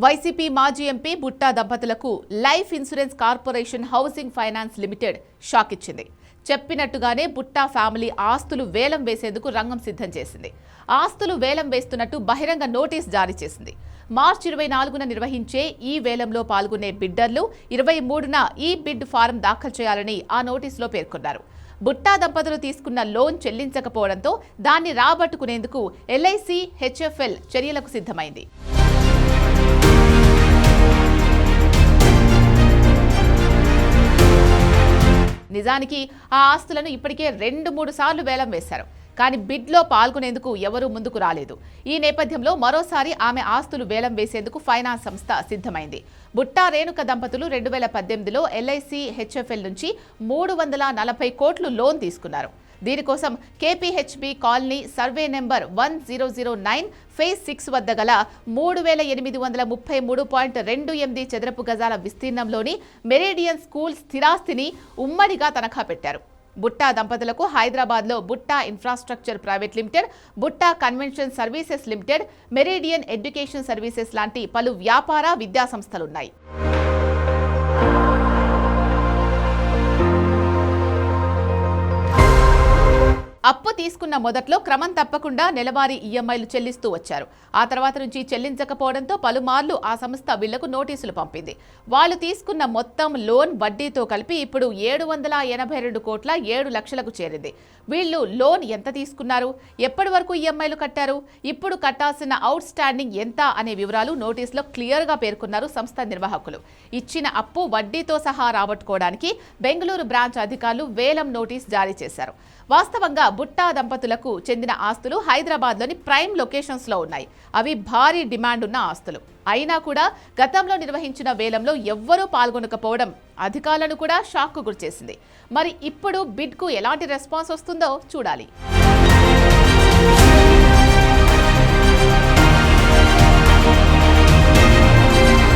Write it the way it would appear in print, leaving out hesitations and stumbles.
YCP మాజీ MP Butta దంపతులకు life insurance corporation housing finance limited shock ఇచ్చింది. చెప్పినట్టుగానే బుట్టా ఫ్యామిలీ ఆస్తులు వేలం వేసేందుకు రంగం సిద్ధం చేసింది. ఆస్తులు వేలం వేస్తున్నట్టు బహిరంగ నోటీస్ జారీ చేసింది. మార్చి 24న నిర్వహించే ఈ వేలంలో పాల్గొనే బిడ్డర్లు 23న ఈ బిడ్ ఫారం దాఖలు చేయాలని ఆ నోటీసులో పేర్కొన్నారు. బుట్టా దంపతులు తీసుకున్న లోన్ చెల్లించకపోవడంతో దాన్ని రాబట్టుకునేందుకు ఎల్ఐసి హెచ్ఎఫ్ఎల్ చర్యలకు సిద్ధమైంది. నిజానికి ఆ ఆస్తులను ఇప్పటికే 2-3 సార్లు వేలం వేశారు. కానీ బిడ్లో పాల్గొనేందుకు ఎవరూ ముందుకు రాలేదు. ఈ నేపథ్యంలో మరోసారి ఆమె ఆస్తులు వేలం వేసేందుకు ఫైనాన్స్ సంస్థ సిద్ధమైంది. బుట్టా రేణుక దంపతులు 2018లో ఎల్ఐసి హెచ్ఎఫ్ఎల్ నుంచి 340 కోట్లు లోన్ తీసుకున్నారు. దీనికోసం KPHB colony survey number 1009 phase 6 వద్ద గల 3833.28 చదరపు గజాల విస్తీర్ణంలోని మెరిడియన్ స్కూల్ స్థిరాస్తిని ఉమ్మడిగా తనఖా పెట్టారు. బుట్టా దంపతులకు హైదరాబాద్లో Butta infrastructure private limited, Butta convention services limited, meridian education services లాంటి పలు వ్యాపార విద్యా సంస్థలున్నాయి. అప్పు తీసుకున్న మొదట్లో క్రమం తప్పకుండా నెలవారీ ఈఎంఐలు చెల్లిస్తూ వచ్చారు. ఆ తర్వాత నుంచి చెల్లించకపోవడంతో పలుమార్లు ఆ సంస్థ వీళ్లకు నోటీసులు పంపింది. వాళ్ళు తీసుకున్న మొత్తం లోన్ వడ్డీతో కలిపి ఇప్పుడు 782 కోట్ల 7 లక్షలకు చేరింది. వీళ్ళు లోన్ ఎంత తీసుకున్నారు, ఎప్పటి వరకు ఈఎంఐలు కట్టారు, ఇప్పుడు కట్టాల్సిన అవుట్ స్టాండింగ్ ఎంత అనే వివరాలు నోటీసులో క్లియర్గా పేర్కొన్నారు సంస్థ నిర్వాహకులు. ఇచ్చిన అప్పు వడ్డీతో సహా రాబట్టుకోవడానికి బెంగళూరు బ్రాంచ్ అధికారులు వేలం నోటీస్ జారీ చేశారు. వాస్తవంగా బుట్టా దంపతులకు చెందిన ఆస్తులు హైదరాబాద్లోని ప్రైమ్ లొకేషన్స్లో ఉన్నాయి. అవి భారీ డిమాండ్ ఉన్న ఆస్తులు. అయినా కూడా గతంలో నిర్వహించిన వేలంలో ఎవ్వరూ పాల్గొనకపోవడం అధికారులను కూడా షాక్కు గురిచేసింది. మరి ఇప్పుడు బిడ్కు ఎలాంటి రెస్పాన్స్ వస్తుందో చూడాలి.